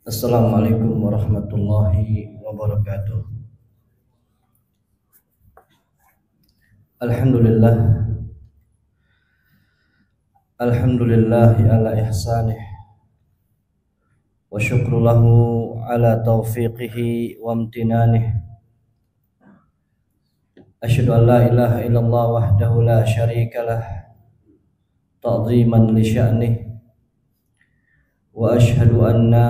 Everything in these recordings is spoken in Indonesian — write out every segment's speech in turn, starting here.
Assalamualaikum warahmatullahi wabarakatuh. Alhamdulillah, alhamdulillahi ala ihsanih, wa syukru lahu ala taufiqihi wa amtinanih. Asyhadu an la ilaha illallah wahdahu la syarikalah, ta'ziman li sya'nih, wa asyhadu anna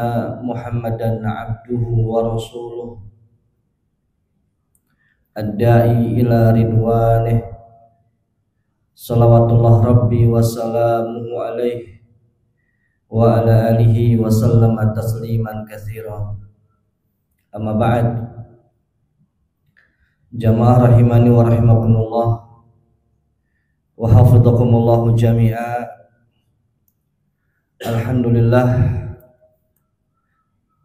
Muhammadan abduhu wa rasuluh, ad-da'i ila ridwanih, salawatullah rabbi wa salamuhu alaihi wa ala alihi wa sallama tasliman katsira. Amma ba'd. Jamaah rahimani wa rahimakumullah wa hafidhakumullahu jami'a. Alhamdulillah,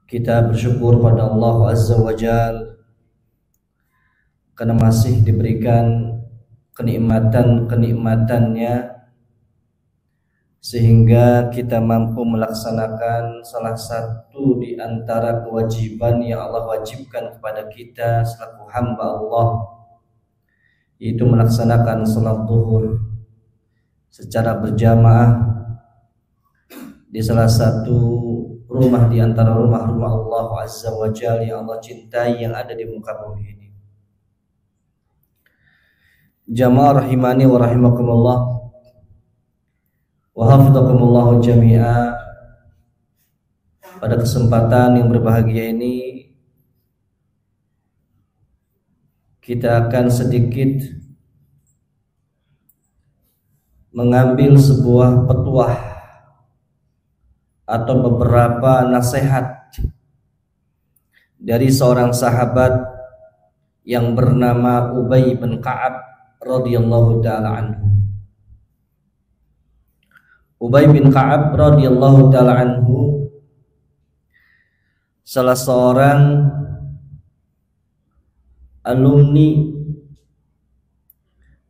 kita bersyukur pada Allah Azza wa Jal karena masih diberikan kenikmatan-kenikmatannya sehingga kita mampu melaksanakan salah satu di antara kewajiban yang Allah wajibkan kepada kita selaku hamba Allah, yaitu melaksanakan salat zuhur secara berjamaah di salah satu rumah di antara rumah-rumah Allah Azza wa Jalla yang Allah cintai yang ada di muka bumi ini. Jamaah rahimani wa rahimakumullah wa hafidhakumullah jami'a. Pada kesempatan yang berbahagia ini kita akan sedikit mengambil sebuah petuah atau beberapa nasihat dari seorang sahabat yang bernama Ubay bin Ka'ab radhiyallahu taala anhu. Ubay bin Ka'ab radhiyallahu taala anhu salah seorang alumni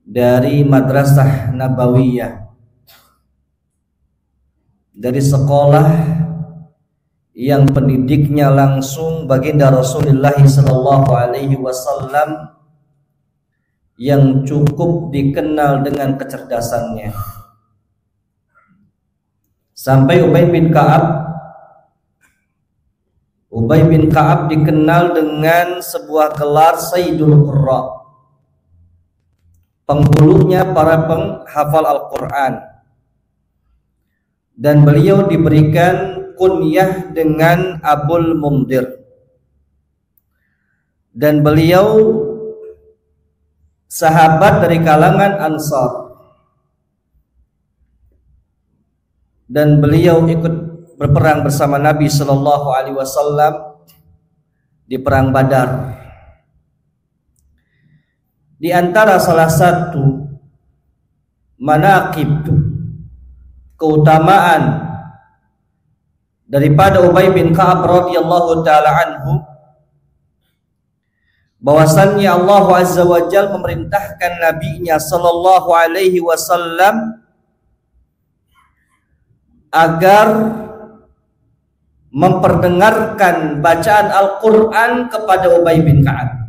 dari Madrasah Nabawiyah, dari sekolah yang pendidiknya langsung baginda Rasulullah sallallahu alaihi wasallam yang cukup dikenal dengan kecerdasannya. Sampai Ubay bin Ka'ab dikenal dengan sebuah gelar Sayyidul Qurra, penghulunya para penghafal Al-Quran. Dan beliau diberikan kunyah dengan Abul Mundhir. Dan beliau sahabat dari kalangan Ansar. Dan beliau ikut berperang bersama Nabi sallallahu alaihi wasallam di perang Badar. Di antara salah satu manaqib, keutamaan daripada Ubay bin Ka'ab radhiyallahu taala anhu, bahwasannya Allah Azza wa Jalla memerintahkan nabinya sallallahu alaihi wasallam agar memperdengarkan bacaan Al-Qur'an kepada Ubay bin Ka'ab.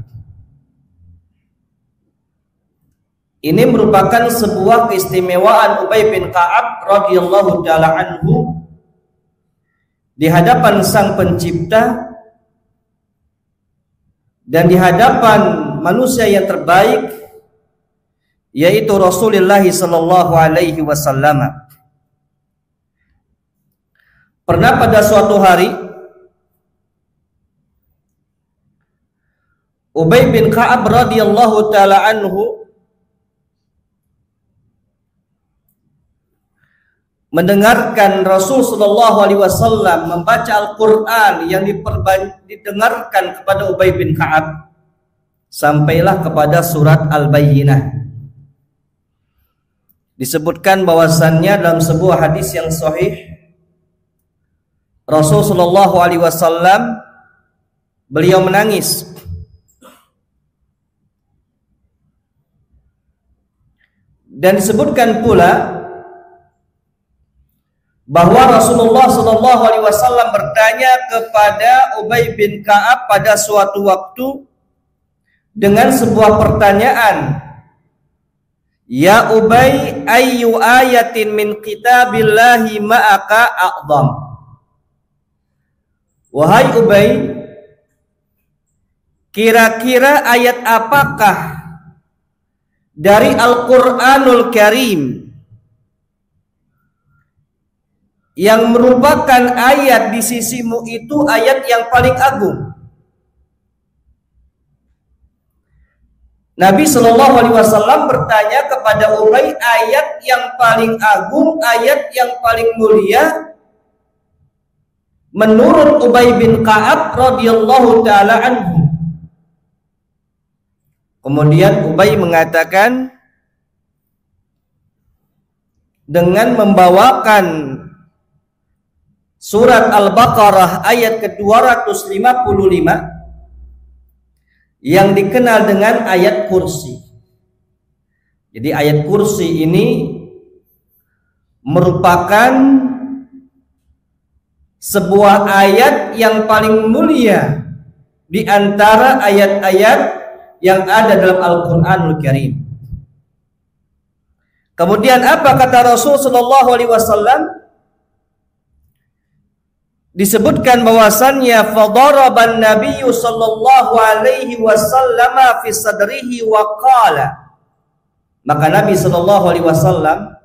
Ini merupakan sebuah keistimewaan Ubay bin Ka'ab radhiyallahu taala anhu di hadapan Sang Pencipta dan di hadapan manusia yang terbaik, yaitu Rasulullah sallallahu alaihi wasallam. Pernah pada suatu hari Ubay bin Ka'ab radhiyallahu taala anhu mendengarkan Rasul sallallahu alaihi wasallam membaca Al-Qur'an yang didengarkan kepada Ubay bin Ka'ab, sampailah kepada surat Al-Bayyinah. Disebutkan bahwasannya dalam sebuah hadis yang sahih, Rasul sallallahu alaihi wasallam beliau menangis. Dan disebutkan pula bahwa Rasulullah Shallallahu Alaihi Wasallam bertanya kepada Ubay bin Ka'ab pada suatu waktu dengan sebuah pertanyaan, Ya Ubay, ayyu ayatin min kitabillahi ma'aka a'zam. Wahai Ubay, kira-kira ayat apakah dari Al-Quranul Karim yang merupakan ayat di sisimu itu ayat yang paling agung? Nabi Shallallahu Alaihi Wasallam bertanya kepada Ubay, ayat yang paling agung, ayat yang paling mulia menurut Ubay bin Ka'ab radhiyallahu taala anhu. Kemudian Ubay mengatakan dengan membawakan surat Al-Baqarah ayat ke-255 yang dikenal dengan ayat kursi. Jadi ayat kursi ini merupakan sebuah ayat yang paling mulia di antara ayat-ayat yang ada dalam Al-Quranul Karim. Kemudian apa kata Rasul Sallallahu Alaihi Wasallam? Disebutkan bahwasannya fadaraban nabiyyu sallallahu alaihi wasallam fi sadrihi wa qala, maka Nabi sallallahu alaihi wasallam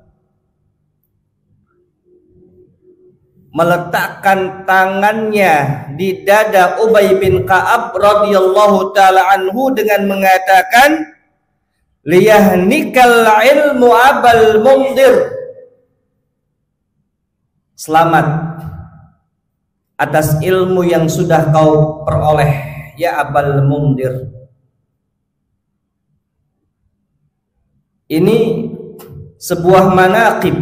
meletakkan tangannya di dada Ubay bin Ka'ab radhiyallahu taala anhu dengan mengatakan, liyahnikal ilmu abal mundir, selamat atas ilmu yang sudah kau peroleh ya Abal Mundir. Ini sebuah manaqib,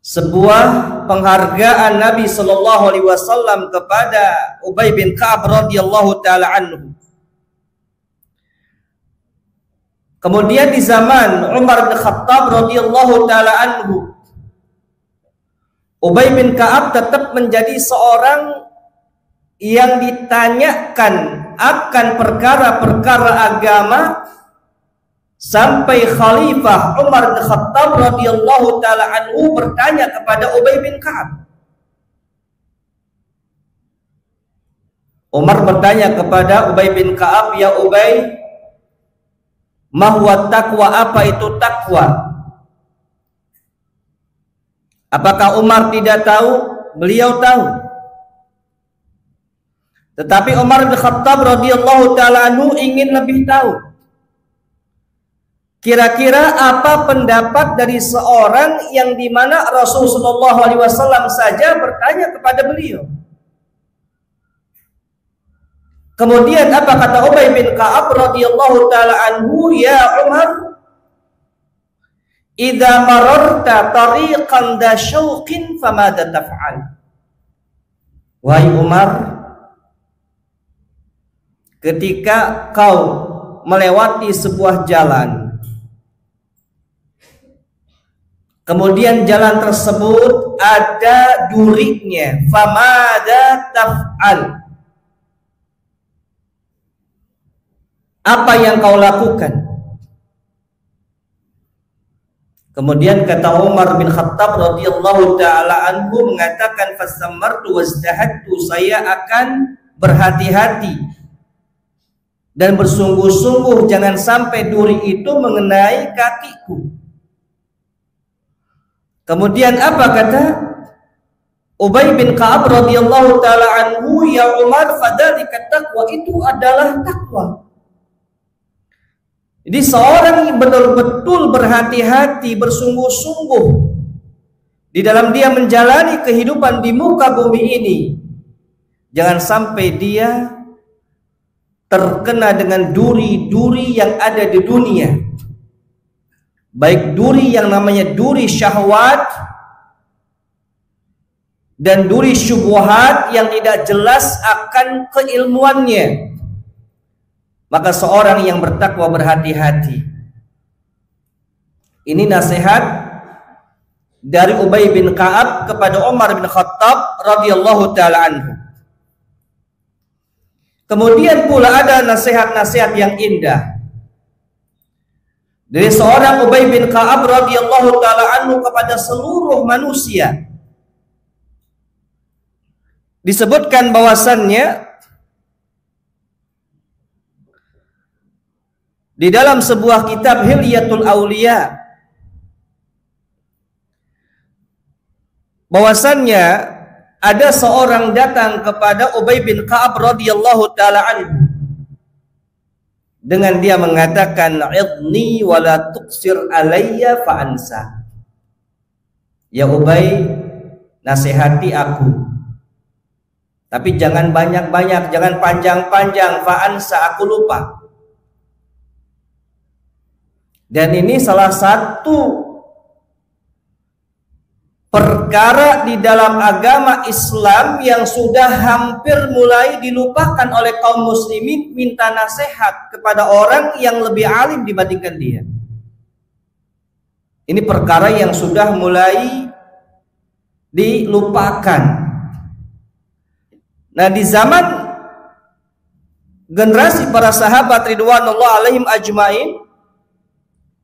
sebuah penghargaan Nabi Shallallahu Alaihi Wasallam kepada Ubay bin Ka'ab radhiyallahu taala anhu. Kemudian di zaman Umar bin Khattab radhiyallahu taala anhu, Ubay bin Ka'ab tetap menjadi seorang yang ditanyakan akan perkara-perkara agama sampai Khalifah Umar bin Khattab radhiyallahu taala anhu bertanya kepada Ubay bin Ka'ab. Umar bertanya kepada Ubay bin Ka'ab, ya Ubay, mahwa taqwa, apa itu takwa? Apakah Umar tidak tahu? Beliau tahu. Tetapi Umar bin Khattab radhiyallahu taala anhu ingin lebih tahu. Kira-kira apa pendapat dari seorang yang dimana Rasulullah SAW saja bertanya kepada beliau? Kemudian apa kata Ubay bin Ka'ab radhiyallahu taala anhu, ya Umar, idza mararta tariqan dasyauqin famada taf'al. Wahai Umar, ketika kau melewati sebuah jalan, kemudian jalan tersebut ada durinya, famada taf'al, apa yang kau lakukan? Kemudian kata Umar bin Khattab radhiyallahu taala anhu mengatakan, fasamartu wazdahattu, saya akan berhati-hati dan bersungguh-sungguh jangan sampai duri itu mengenai kakiku. Kemudian apa kata Ubay bin Ka'ab radhiyallahu taala anhu, ya Umar, fadzalika taqwa, itu adalah takwa. Jadi seorang yang betul-betul berhati-hati, bersungguh-sungguh di dalam dia menjalani kehidupan di muka bumi ini, jangan sampai dia terkena dengan duri-duri yang ada di dunia, baik duri yang namanya duri syahwat dan duri syubhat yang tidak jelas akan keilmuannya. Maka seorang yang bertakwa berhati-hati. Ini nasihat dari Ubay bin Ka'ab kepada Umar bin Khattab radhiyallahu taala anhu. Kemudian pula ada nasihat-nasihat yang indah dari seorang Ubay bin Ka'ab radhiyallahu taala anhu kepada seluruh manusia. Disebutkan bahwasannya di dalam sebuah kitab Hilyatul Auliya bahwasannya ada seorang datang kepada Ubay bin Ka'ab radhiyallahu taala anhu dengan dia mengatakan, "Idni wa la tuqsir alayya fa ansa." Ya Ubay, nasihati aku. Tapi jangan banyak-banyak, jangan panjang-panjang, fa ansa, aku lupa. Dan ini salah satu perkara di dalam agama Islam yang sudah hampir mulai dilupakan oleh kaum muslimin, minta nasihat kepada orang yang lebih alim dibandingkan dia. Ini perkara yang sudah mulai dilupakan. Nah, di zaman generasi para sahabat ridwanullah alaihim ajmain,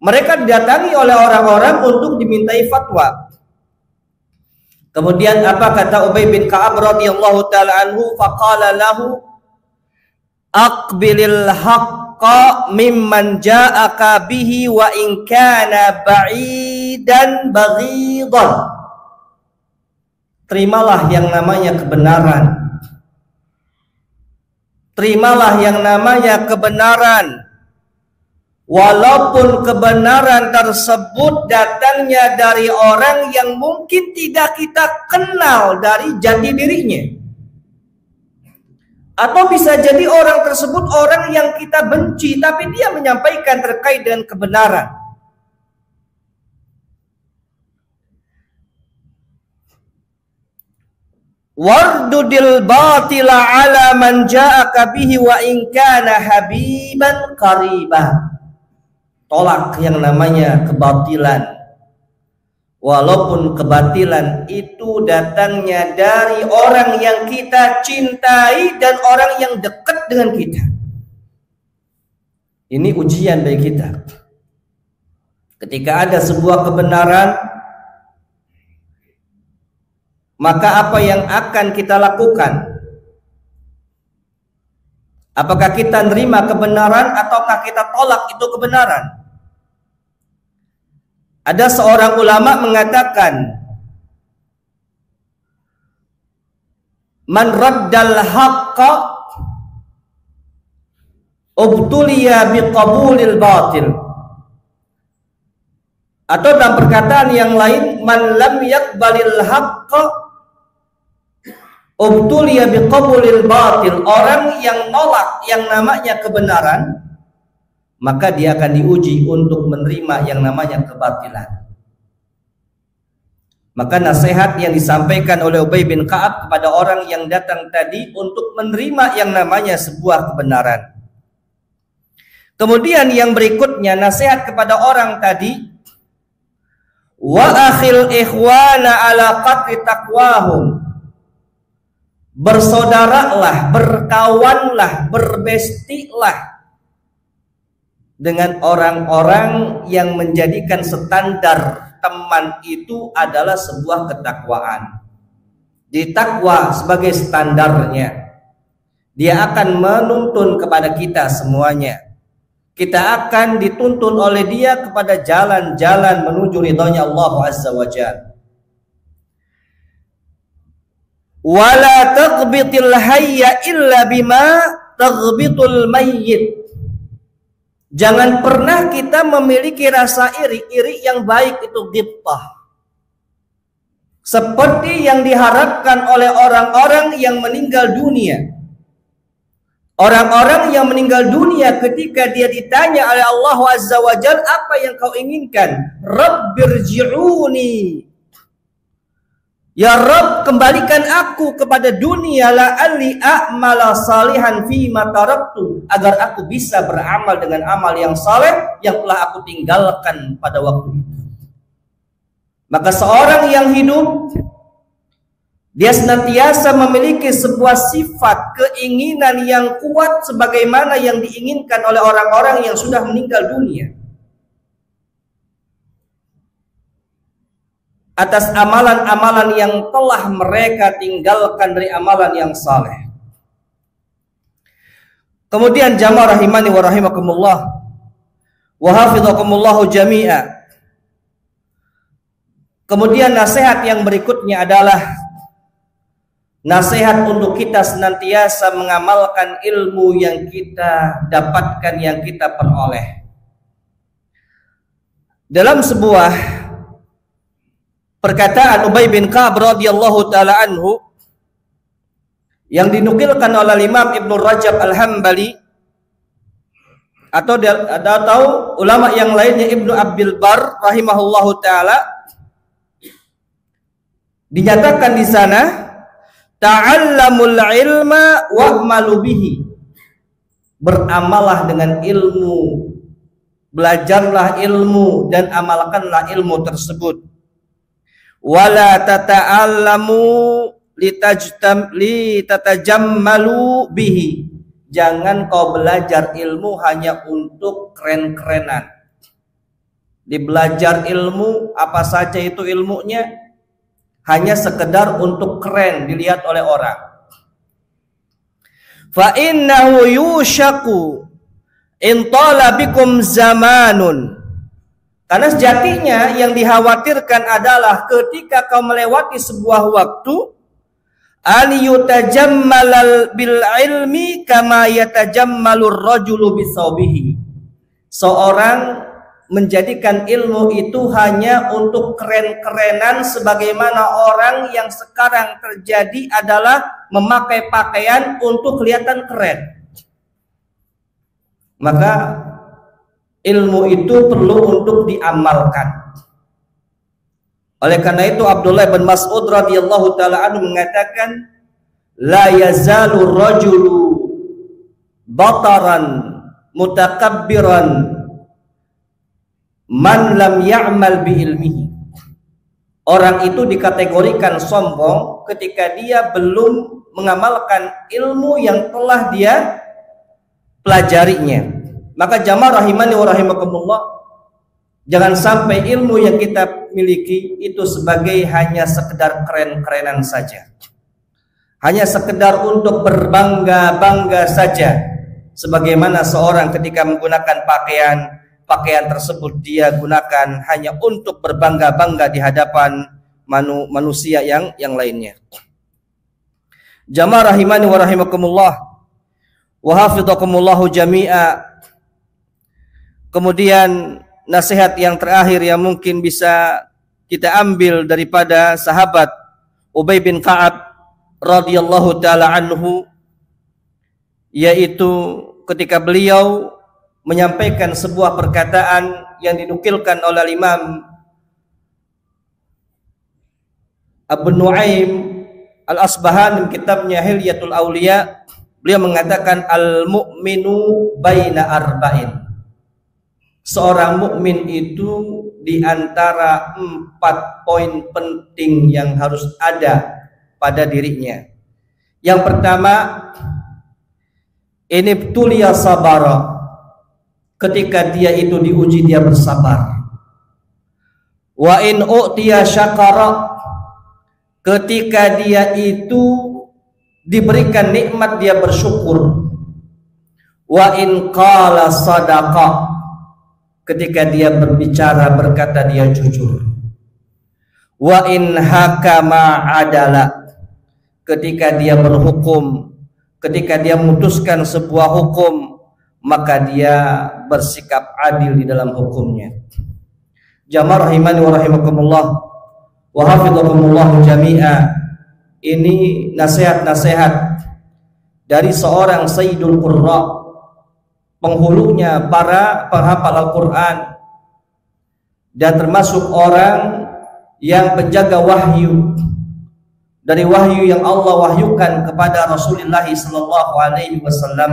mereka didatangi oleh orang-orang untuk dimintai fatwa. Kemudian apa kata Ubay bin Ka'ab radhiyallahu taala anhu? Faqala lahu aqbilil haqqa mimman ja'aka bihi wa in kana ba'idan baghidan. Terimalah yang namanya kebenaran. Terimalah yang namanya kebenaran. Walaupun kebenaran tersebut datangnya dari orang yang mungkin tidak kita kenal dari jati dirinya, atau bisa jadi orang tersebut orang yang kita benci, tapi dia menyampaikan terkait dengan kebenaran. Wardudil batila ala man ja'aka bihi wa in kana habiban qaribah. Tolak yang namanya kebatilan, walaupun kebatilan itu datangnya dari orang yang kita cintai dan orang yang dekat dengan kita. Ini ujian bagi kita. Ketika ada sebuah kebenaran, maka apa yang akan kita lakukan? Apakah kita nerima kebenaran ataukah kita tolak itu kebenaran? Ada seorang ulama mengatakan, man raddal haqqa ubtuliya biqabulil batil. Atau dalam perkataan yang lain, man lam yaqbalil haqqa ubtuliya biqabulil batil. Orang yang nolak yang namanya kebenaran, maka dia akan diuji untuk menerima yang namanya kebatilan. Maka nasihat yang disampaikan oleh Ubay bin Ka'ab kepada orang yang datang tadi untuk menerima yang namanya sebuah kebenaran. Kemudian yang berikutnya nasihat kepada orang tadi, wa akhil ikhwana ala qadri taqwahum. Bersaudaralah, berkawanlah, berbestilah dengan orang-orang yang menjadikan standar teman itu adalah sebuah ketakwaan. Di takwa sebagai standarnya, dia akan menuntun kepada kita semuanya. Kita akan dituntun oleh dia kepada jalan-jalan menuju ridhonya Allah Azza wa Jalla. Wala taghbitil hayya illa bima taghbitul mayyit. Jangan pernah kita memiliki rasa iri yang baik, itu ghibtah. Seperti yang diharapkan oleh orang-orang yang meninggal dunia. Orang-orang yang meninggal dunia ketika dia ditanya oleh Allah Azza wa Jalla, apa yang kau inginkan? Rabbirji'uni. Ya Rabb, kembalikan aku kepada dunia, la'alli a'mala salihan fima taraktu, agar aku bisa beramal dengan amal yang saleh yang telah aku tinggalkan pada waktu itu. Maka seorang yang hidup, dia senantiasa memiliki sebuah sifat keinginan yang kuat sebagaimana yang diinginkan oleh orang-orang yang sudah meninggal dunia. Atas amalan-amalan yang telah mereka tinggalkan dari amalan yang saleh. Kemudian jamaah rahimani wa rahimakumullah wa hafizakumullahu jami'a. Kemudian nasihat yang berikutnya adalah nasihat untuk kita senantiasa mengamalkan ilmu yang kita dapatkan, yang kita peroleh. Dalam sebuah perkataan Ubay bin Ka'ab radhiyallahu taala anhu yang dinukilkan oleh Imam Ibnu Rajab Al-Hambali atau ulama yang lainnya Ibnu Abdul Bar rahimahullahu taala, dinyatakan di sana, ta'allamul ilma wa'malu bihi. Beramalah dengan ilmu, belajarlah ilmu dan amalkanlah ilmu tersebut. Wala tata'allamu litatajammalu bihi. Jangan kau belajar ilmu hanya untuk keren-kerenan. Dibelajar ilmu, apa saja itu ilmunya, hanya sekedar untuk keren dilihat oleh orang. Fa innahu yushaku in tala bikum zamanun. Karena sejatinya yang dikhawatirkan adalah ketika kau melewati sebuah waktu, an yutajammalal bil ilmi kama yatajammalur rajulu bisawbihi. Seorang menjadikan ilmu itu hanya untuk keren-kerenan, sebagaimana orang yang sekarang terjadi adalah memakai pakaian untuk kelihatan keren. Maka ilmu itu perlu untuk diamalkan. Oleh karena itu Abdullah bin Mas'ud radhiyallahu taala anhu mengatakan, la yazalu rajulu bataran mutakabbiran man lam ya'mal bi ilmihi. Orang itu dikategorikan sombong ketika dia belum mengamalkan ilmu yang telah dia pelajarinya. Maka jamaah rahimani wa rahimakumullah, jangan sampai ilmu yang kita miliki itu sebagai hanya sekedar keren-kerenan saja, hanya sekedar untuk berbangga-bangga saja. Sebagaimana seorang ketika menggunakan pakaian tersebut dia gunakan hanya untuk berbangga-bangga di hadapan manusia yang lainnya. Jamaah rahimani wa rahimakumullah wa hafizakumullahu jami'a. Kemudian nasihat yang terakhir yang mungkin bisa kita ambil daripada sahabat Ubay bin Ka'ab radhiyallahu taala anhu, yaitu ketika beliau menyampaikan sebuah perkataan yang dinukilkan oleh Imam Abu Nuaim Al-Asbahani dalam kitabnya Hilyatul Auliya. Beliau mengatakan, al-mu'minu baina arba'in. Seorang mukmin itu di antara 4 poin penting yang harus ada pada dirinya. Yang pertama, ini tulia sabara. Ketika dia itu diuji, dia bersabar. Wa in u'tiya syakara. Ketika dia itu diberikan nikmat, dia bersyukur. Wa in qala sadaqa. Ketika dia berbicara, berkata, dia jujur. Wa in hakama adala. Ketika dia berhukum, ketika dia memutuskan sebuah hukum, maka dia bersikap adil di dalam hukumnya. Jamaah rahimani wa rahimakumullah wa hafizakumullah jami'a. Ini nasihat-nasihat dari seorang Sayyidul Qurra, penghulunya para penghafal Al-Quran, dan termasuk orang yang penjaga wahyu, dari wahyu yang Allah wahyukan kepada Rasulullah sallallahu alaihi wasallam.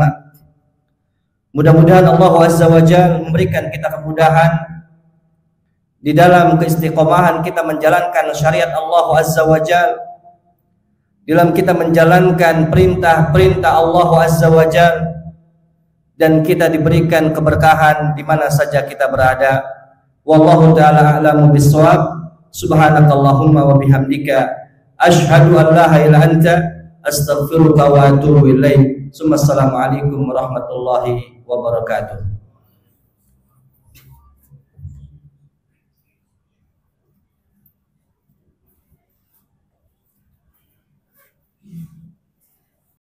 Mudah-mudahan Allah Azza wa Jalla memberikan kita kemudahan di dalam keistiqomahan kita menjalankan syariat Allah Azza wa Jalla, dalam kita menjalankan perintah-perintah Allah Azza wa Jalla, dan kita diberikan keberkahan di mana saja kita berada. Wallahu ta'ala a'lamu bis-shawab. Subhanakallahumma wa bihamdika asyhadu an la ilaha illa anta astaghfiruka wa atubu ilaik. Assalamualaikum warahmatullahi wabarakatuh.